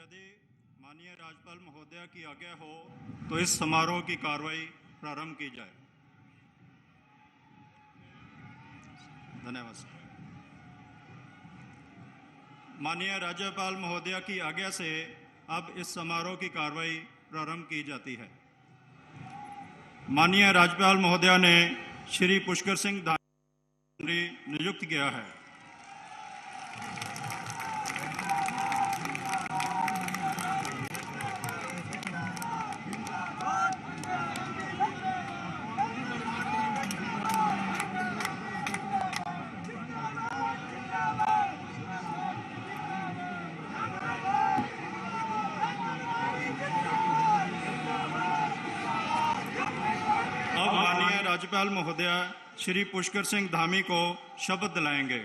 यदि माननीय राज्यपाल महोदय की आज्ञा हो तो इस समारोह की कार्रवाई प्रारंभ की जाए। धन्यवाद सर। माननीय राज्यपाल महोदय की आज्ञा से अब इस समारोह की कार्रवाई प्रारंभ की जाती है। माननीय राज्यपाल महोदय ने श्री पुष्कर सिंह धामी नियुक्त किया है। राज्यपाल महोदय श्री पुष्कर सिंह धामी को शपथ दिलाएंगे।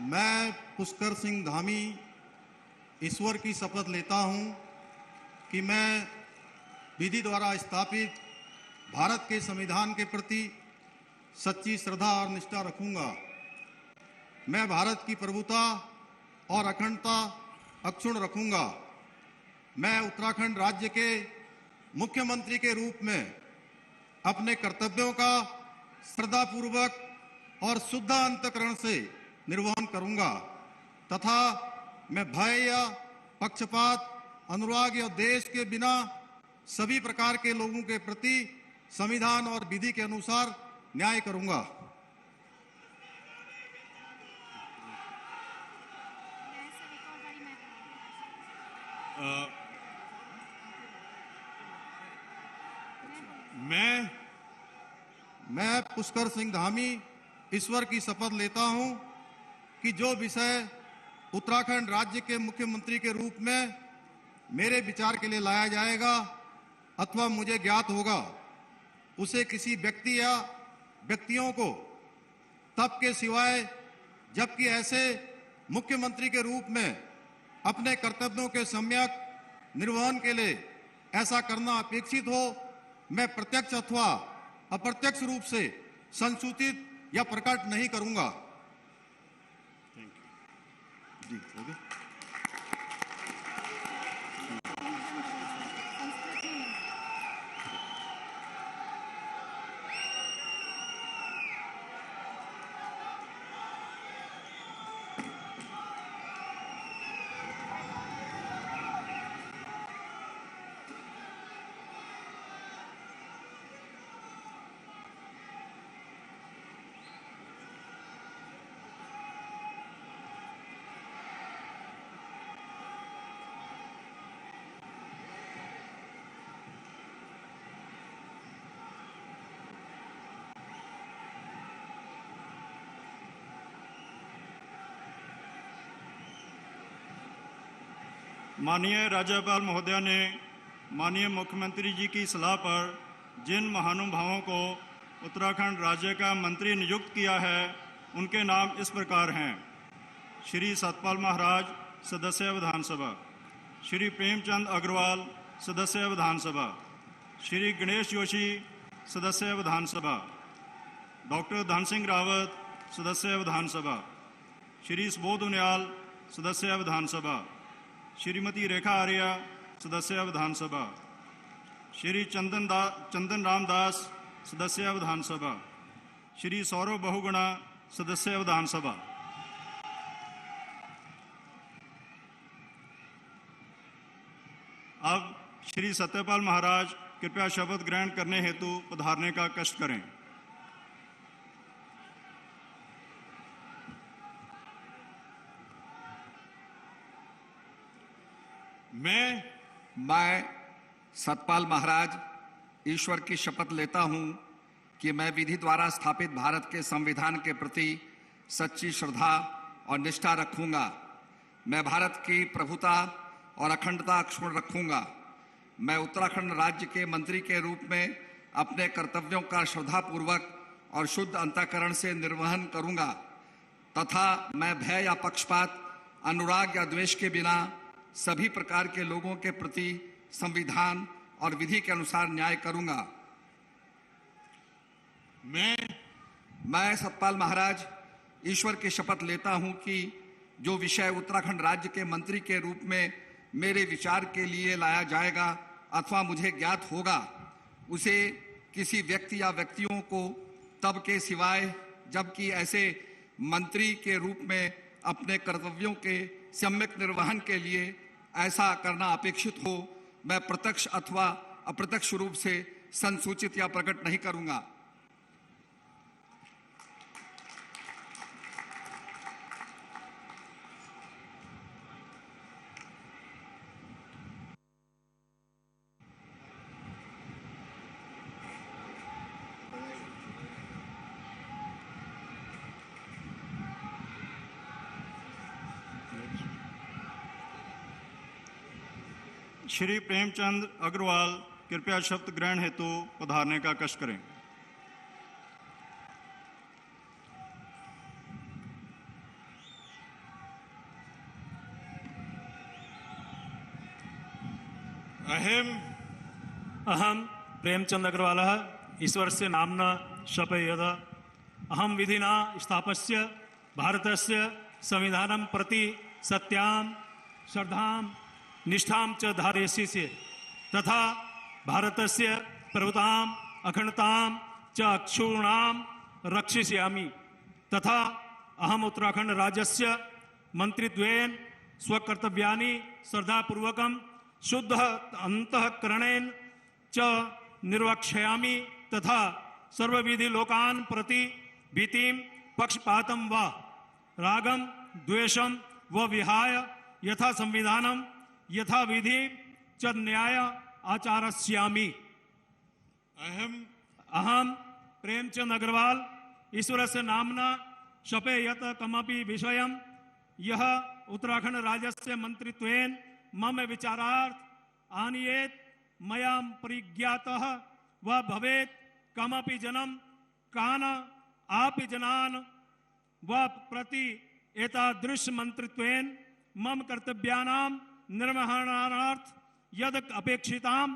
मैं पुष्कर सिंह धामी ईश्वर की शपथ लेता हूं कि मैं विधि द्वारा स्थापित भारत के संविधान के प्रति सच्ची श्रद्धा और निष्ठा रखूंगा। मैं भारत की प्रभुता और अखंडता अक्षुण्ण रखूंगा। मैं उत्तराखंड राज्य के मुख्यमंत्री के रूप में अपने कर्तव्यों का श्रद्धापूर्वक और शुद्ध अंतःकरण से निर्वहन करूंगा तथा मैं भय या पक्षपात, अनुराग या देश के बिना सभी प्रकार के लोगों के प्रति संविधान और विधि के अनुसार न्याय करूंगा। मैं पुष्कर सिंह धामी ईश्वर की शपथ लेता हूं कि जो विषय उत्तराखंड राज्य के मुख्यमंत्री के रूप में मेरे विचार के लिए लाया जाएगा अथवा मुझे ज्ञात होगा, उसे किसी व्यक्ति या व्यक्तियों को तब के सिवाय जबकि ऐसे मुख्यमंत्री के रूप में अपने कर्तव्यों के सम्यक निर्वहन के लिए ऐसा करना अपेक्षित हो, मैं प्रत्यक्ष अथवा अप्रत्यक्ष रूप से संसूचित या प्रकट नहीं करूंगा। जी, हो गया। माननीय राज्यपाल महोदय ने माननीय मुख्यमंत्री जी की सलाह पर जिन महानुभावों को उत्तराखंड राज्य का मंत्री नियुक्त किया है उनके नाम इस प्रकार हैं। श्री सतपाल महाराज, सदस्य विधानसभा। श्री प्रेमचंद अग्रवाल, सदस्य विधानसभा। श्री गणेश जोशी, सदस्य विधानसभा। डॉक्टर धन सिंह रावत, सदस्य विधानसभा। श्री सुबोध उनियाल, सदस्य विधानसभा। श्रीमती रेखा आर्या, सदस्य विधानसभा। श्री चंदन रामदास, सदस्य विधानसभा। श्री सौरभ बहुगुणा, सदस्य विधानसभा। अब श्री सत्यपाल महाराज कृपया शपथ ग्रहण करने हेतु पधारने का कष्ट करें। मैं सतपाल महाराज ईश्वर की शपथ लेता हूं कि मैं विधि द्वारा स्थापित भारत के संविधान के प्रति सच्ची श्रद्धा और निष्ठा रखूंगा। मैं भारत की प्रभुता और अखंडता अक्षुण्ण रखूंगा। मैं उत्तराखंड राज्य के मंत्री के रूप में अपने कर्तव्यों का श्रद्धापूर्वक और शुद्ध अंतःकरण से निर्वहन करूंगा। तथा मैं भय या पक्षपात, अनुराग या द्वेष के बिना सभी प्रकार के लोगों के प्रति संविधान और विधि के अनुसार न्याय करूंगा। मैं सतपाल महाराज ईश्वर की शपथ लेता हूं कि जो विषय उत्तराखंड राज्य के मंत्री के रूप में मेरे विचार के लिए लाया जाएगा अथवा मुझे ज्ञात होगा, उसे किसी व्यक्ति या व्यक्तियों को तब के सिवाय जबकि ऐसे मंत्री के रूप में अपने कर्तव्यों के सम्यक निर्वहन के लिए ऐसा करना अपेक्षित हो, मैं प्रत्यक्ष अथवा अप्रत्यक्ष रूप से संसूचित या प्रकट नहीं करूंगा। श्री प्रेमचंद अग्रवाल कृपया शपथ ग्रहण हेतु पधारने का कष्ट करें। अहम प्रेमचंद अग्रवालः ईश्वरस्य नाम्ना शपयेत् अहम विधिना स्थापस्य भारतस्य संविधानं प्रति सत्यां श्रद्धां निष्ठां च धारयिष्ये तथा भारतस्य प्रभुतां अखंडतां च अक्षुण्णां रक्षिष्यामि तथा अहम उत्तराखंड राज्यस्य मंत्रित्वेन स्वकर्तव्यानि श्रद्धापूर्वकं शुद्ध अंतःकरणेन च निर्वक्ष्यामि तथा सर्वविधि लोकान् प्रति भीतिं पक्षपातं वा रागं द्वेषं व विहाय यथा संविधानं यथा विधि च न्याय आचरिष्यामि। अहम प्रेमचंद अग्रवाल ईश्वरस्य नाम्ना शपयेत् कमपि विषयं यह उत्तराखंड राज्यस्य मंत्रित्वेन मम विचारार्थ आनीयेत् मया परिज्ञातः व भवेत् कमपि जनं कान आपि जनान् व प्रति एतादृश मंत्रित्वेन मम कर्तव्यानां निर्वहणार्थ यद अपेक्षितां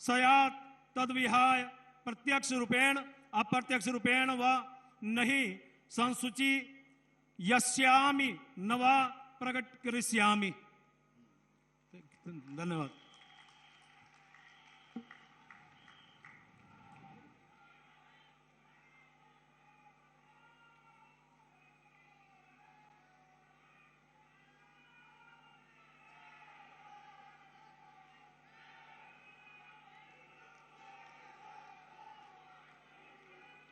स्यात् तद्विहाय प्रत्यक्ष रूपेण अप्रत्यक्ष रूपेण व नहि संसूची यस्यामि न वा प्रकट करिष्यामि। धन्यवाद।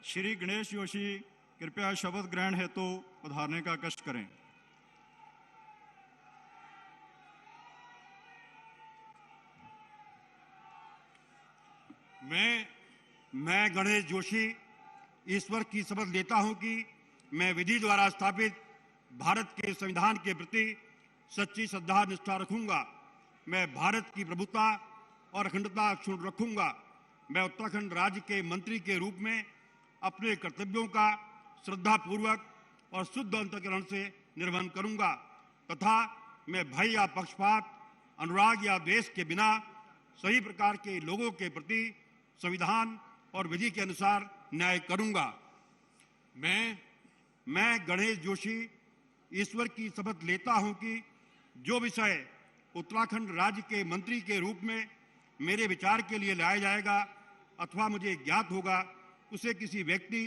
श्री गणेश जोशी कृपया शपथ ग्रहण हेतु पधारने का कष्ट करें। मैं गणेश जोशी ईश्वर की शपथ लेता हूं कि मैं विधि द्वारा स्थापित भारत के संविधान के प्रति सच्ची श्रद्धा निष्ठा रखूंगा। मैं भारत की प्रभुता और अखंडता अक्षुण्ण रखूंगा। मैं उत्तराखंड राज्य के मंत्री के रूप में अपने कर्तव्यों का श्रद्धापूर्वक और शुद्ध अंतःकरण से निर्वहन करूंगा तथा मैं भय या पक्षपात, अनुराग या द्वेष के बिना सभी प्रकार के लोगों के प्रति संविधान और विधि के अनुसार न्याय करूंगा। मैं गणेश जोशी ईश्वर की शपथ लेता हूं कि जो विषय उत्तराखंड राज्य के मंत्री के रूप में मेरे विचार के लिए लाया जाएगा अथवा मुझे ज्ञात होगा, उसे किसी व्यक्ति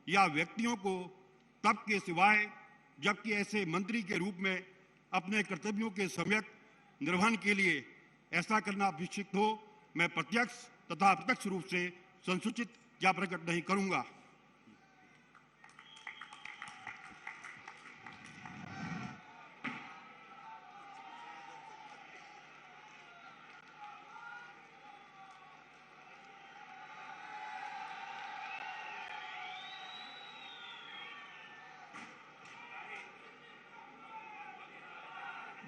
या व्यक्तियों को तब के सिवाय जबकि ऐसे मंत्री के रूप में अपने कर्तव्यों के सम्यक निर्वहन के लिए ऐसा करना अपेक्षित हो, मैं प्रत्यक्ष तथा अप्रत्यक्ष रूप से संसूचित या प्रकट नहीं करूंगा।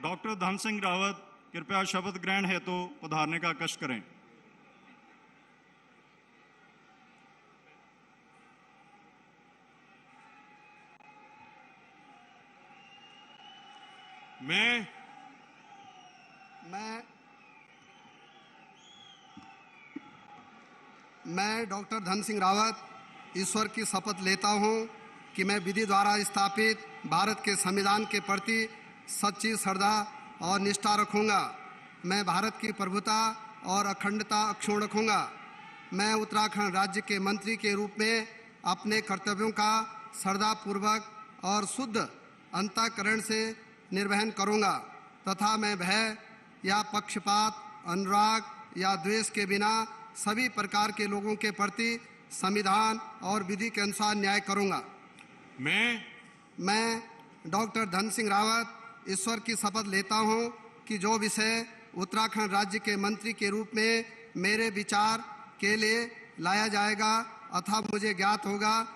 डॉक्टर धन सिंह रावत कृपया शपथ ग्रहण हेतु पधारने का कष्ट करें। मैं डॉक्टर धन सिंह रावत ईश्वर की शपथ लेता हूं कि मैं विधि द्वारा स्थापित भारत के संविधान के प्रति सच्ची श्रद्धा और निष्ठा रखूंगा। मैं भारत की प्रभुता और अखंडता अक्षुण्ण रखूंगा। मैं उत्तराखंड राज्य के मंत्री के रूप में अपने कर्तव्यों का श्रद्धापूर्वक और शुद्ध अंतःकरण से निर्वहन करूंगा तथा मैं भय या पक्षपात, अनुराग या द्वेष के बिना सभी प्रकार के लोगों के प्रति संविधान और विधि के अनुसार न्याय करूंगा। मैं डॉक्टर धन सिंह रावत ईश्वर की शपथ लेता हूं कि जो विषय उत्तराखंड राज्य के मंत्री के रूप में मेरे विचार के लिए लाया जाएगा अथवा मुझे ज्ञात होगा,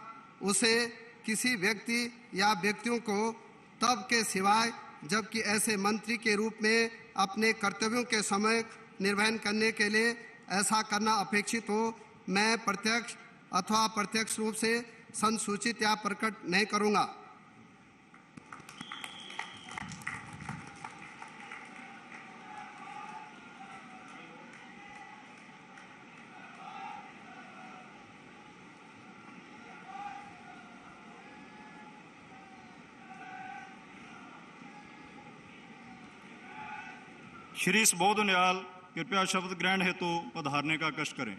उसे किसी व्यक्ति या व्यक्तियों को तब के सिवाय जबकि ऐसे मंत्री के रूप में अपने कर्तव्यों के समय निर्वहन करने के लिए ऐसा करना अपेक्षित हो, मैं प्रत्यक्ष अथवा अप्रत्यक्ष रूप से संसूचित या प्रकट नहीं करूंगा। श्री सुबोध नियाल कृपया शपथ ग्रहण हेतु पधारने का कष्ट करें।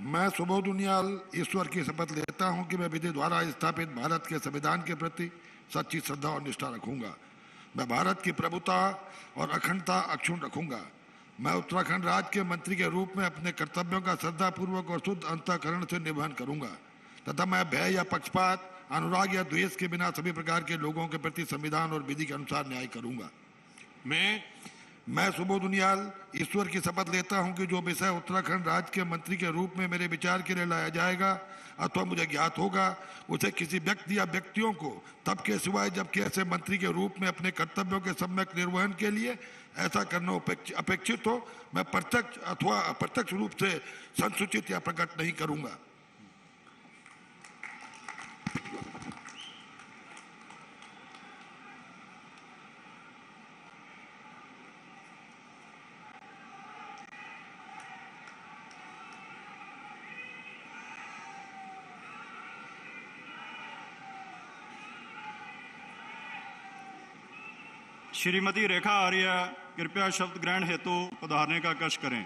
मैं सुबोध उनियाल ईश्वर की शपथ लेता हूं कि मैं विधि द्वारा स्थापित भारत के संविधान के प्रति सच्ची श्रद्धा और निष्ठा रखूंगा। मैं भारत की प्रभुता और अखंडता अक्षुण्ण रखूंगा। मैं उत्तराखंड राज्य के मंत्री के रूप में अपने कर्तव्यों का श्रद्धापूर्वक और शुद्ध अंतःकरण से निर्वहन करूंगा तथा मैं भय या पक्षपात, अनुराग या द्वेष के बिना सभी प्रकार के लोगों के प्रति संविधान और विधि के अनुसार न्याय करूंगा। मैं सुबोध उनियाल ईश्वर की शपथ लेता हूं कि जो विषय उत्तराखंड राज्य के मंत्री के रूप में मेरे विचार के लिए लाया जाएगा अथवा मुझे ज्ञात होगा, उसे किसी व्यक्ति या व्यक्तियों को तब के सिवाय जबकि ऐसे मंत्री के रूप में अपने कर्तव्यों के सम्यक निर्वहन के लिए ऐसा करना अपेक्षित हो, मैं प्रत्यक्ष अथवा अप्रत्यक्ष रूप से संसूचित या प्रकट नहीं करूंगा। श्रीमती रेखा आर्य कृपया शपथ ग्रहण हेतु पधारने का कष्ट करें।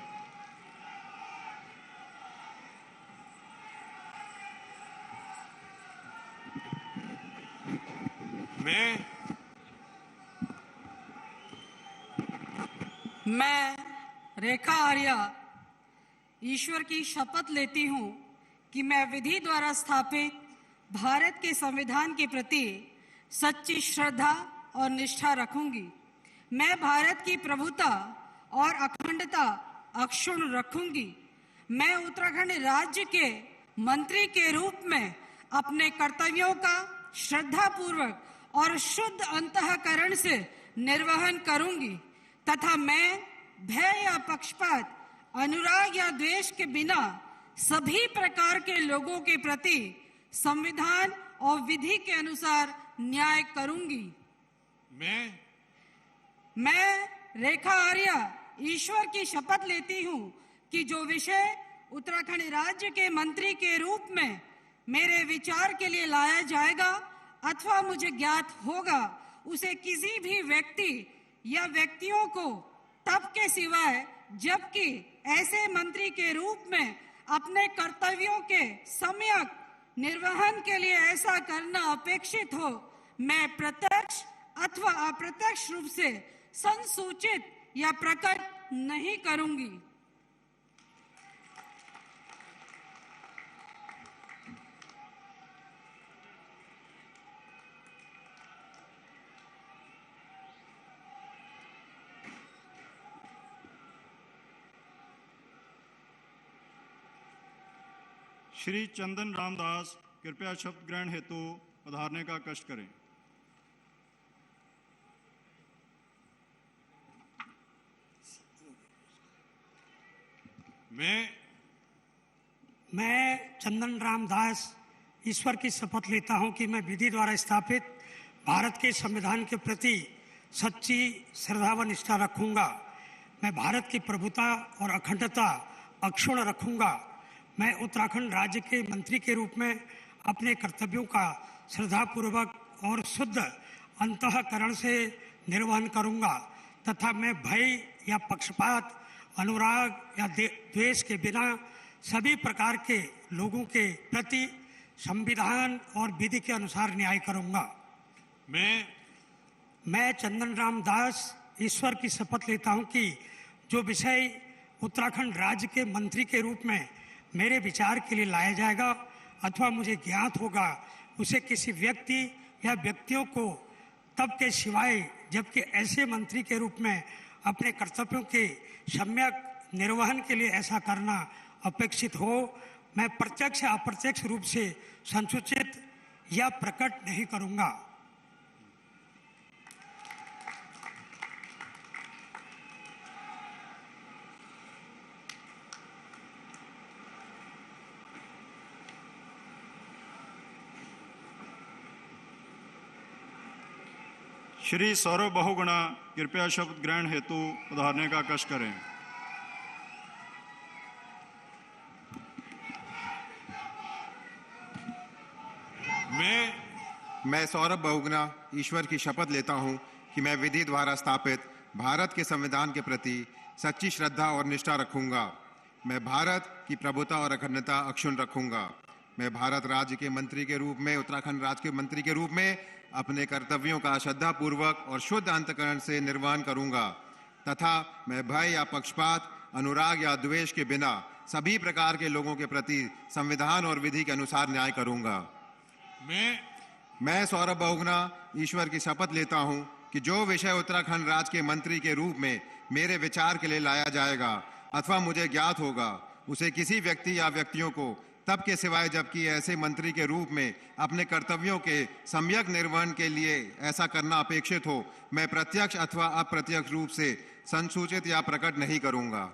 मैं रेखा आर्य ईश्वर की शपथ लेती हूं कि मैं विधि द्वारा स्थापित भारत के संविधान के प्रति सच्ची श्रद्धा और निष्ठा रखूंगी। मैं भारत की प्रभुता और अखंडता अक्षुण्ण रखूंगी। मैं उत्तराखंड राज्य के मंत्री के रूप में अपने कर्तव्यों का श्रद्धापूर्वक और शुद्ध अंतःकरण से निर्वहन करूंगी तथा मैं भय या पक्षपात, अनुराग या द्वेष के बिना सभी प्रकार के लोगों के प्रति संविधान और विधि के अनुसार न्याय करूंगी। मैं रेखा आर्य ईश्वर की शपथ लेती हूं कि जो विषय उत्तराखंड राज्य के मंत्री के रूप में मेरे विचार के लिए लाया जाएगा अथवा मुझे ज्ञात होगा, उसे किसी भी व्यक्ति या व्यक्तियों को तब के सिवाय जबकि ऐसे मंत्री के रूप में अपने कर्तव्यों के सम्यक निर्वहन के लिए ऐसा करना अपेक्षित हो, मैं प्रत्यक्ष अथवा अप्रत्यक्ष रूप से संसूचित या प्रकट नहीं करूंगी। श्री चंदन रामदास कृपया शपथ ग्रहण हेतु पधारने का कष्ट करें। मैं चंदन राम दास ईश्वर की शपथ लेता हूं कि मैं विधि द्वारा स्थापित भारत के संविधान के प्रति सच्ची श्रद्धा व निष्ठा रखूंगा। मैं भारत की प्रभुता और अखंडता अक्षुण्ण रखूंगा। मैं उत्तराखंड राज्य के मंत्री के रूप में अपने कर्तव्यों का श्रद्धापूर्वक और शुद्ध अंतःकरण से निर्वहन करूंगा तथा मैं भय या पक्षपात, अनुराग या द्वेष के बिना सभी प्रकार के लोगों के प्रति संविधान और विधि के अनुसार न्याय करूंगा। मैं चंदन राम दास ईश्वर की शपथ लेता हूं कि जो विषय उत्तराखंड राज्य के मंत्री के रूप में मेरे विचार के लिए लाया जाएगा अथवा मुझे ज्ञात होगा उसे किसी व्यक्ति या व्यक्तियों को तब के सिवाय जबकि ऐसे मंत्री के रूप में अपने कर्तव्यों के सम्यक निर्वहन के लिए ऐसा करना अपेक्षित हो, मैं प्रत्यक्ष या अप्रत्यक्ष रूप से संसूचित या प्रकट नहीं करूंगा। श्री सौरभ बहुगुणा कृपया शपथ ग्रहण हेतु पधारने का कष्ट करें। मैं सौरभ बहुगुणा ईश्वर की शपथ लेता हूं कि मैं विधि द्वारा स्थापित भारत के संविधान के प्रति सच्ची श्रद्धा और निष्ठा रखूंगा। मैं भारत की प्रभुता और अखंडता अक्षुण्ण रखूंगा। मैं भारत राज्य के मंत्री के रूप में उत्तराखंड राज्य के मंत्री के रूप में अपने कर्तव्यों का श्रद्धापूर्वक और शुद्ध अंतःकरण से निर्वहन करूंगा तथा मैं भय या पक्षपात, अनुराग या द्वेष के बिना सभी प्रकार के लोगों के प्रति संविधान और विधि के अनुसार न्याय करूंगा। मैं सौरभ बहुगुणा ईश्वर की शपथ लेता हूं कि जो विषय उत्तराखंड राज्य के मंत्री के रूप में मेरे विचार के लिए लाया जाएगा अथवा मुझे ज्ञात होगा उसे किसी व्यक्ति या व्यक्तियों को तब के सिवाय जबकि ऐसे मंत्री के रूप में अपने कर्तव्यों के सम्यक निर्वहन के लिए ऐसा करना अपेक्षित हो, मैं प्रत्यक्ष अथवा अप्रत्यक्ष रूप से संसूचित या प्रकट नहीं करूंगा।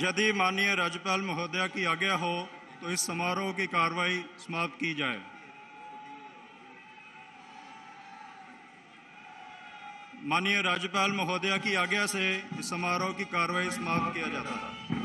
यदि माननीय राज्यपाल महोदया की आज्ञा हो तो इस समारोह की कार्रवाई समाप्त की जाए। माननीय राज्यपाल महोदया की आज्ञा से इस समारोह की कार्रवाई समाप्त किया जाता है।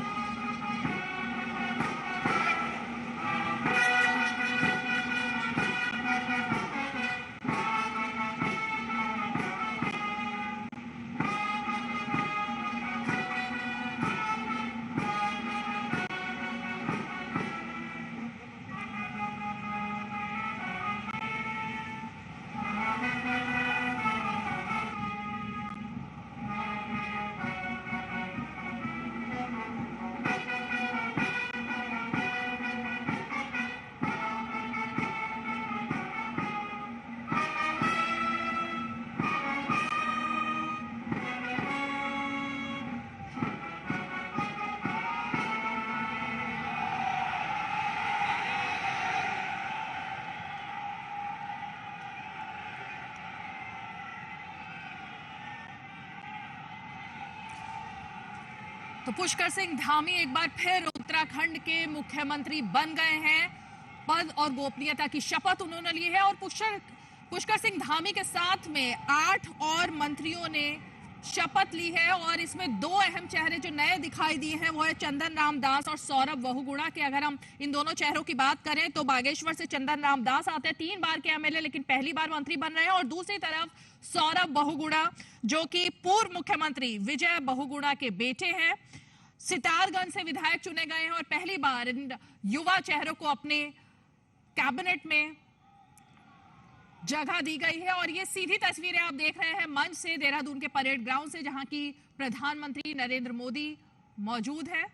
तो पुष्कर सिंह धामी एक बार फिर उत्तराखंड के मुख्यमंत्री बन गए हैं। पद और गोपनीयता की शपथ उन्होंने ली है और पुष्कर सिंह धामी के साथ में 8 और मंत्रियों ने शपथ ली है और इसमें 2 अहम चेहरे जो नए दिखाई दिए हैं वो है चंदन राम दास और सौरभ बहुगुणा के। अगर हम इन दोनों चेहरों की बात करें तो बागेश्वर से चंदन राम दास आते हैं, 3 बार के एमएलए लेकिन पहली बार मंत्री बन रहे हैं, और दूसरी तरफ सौरभ बहुगुणा जो कि पूर्व मुख्यमंत्री विजय बहुगुणा के बेटे हैं, सितारगंज से विधायक चुने गए हैं और पहली बार इन युवा चेहरों को अपने कैबिनेट में जगह दी गई है। और ये सीधी तस्वीरें आप देख रहे हैं मंच से, देहरादून के परेड ग्राउंड से, जहां की प्रधानमंत्री नरेंद्र मोदी मौजूद है।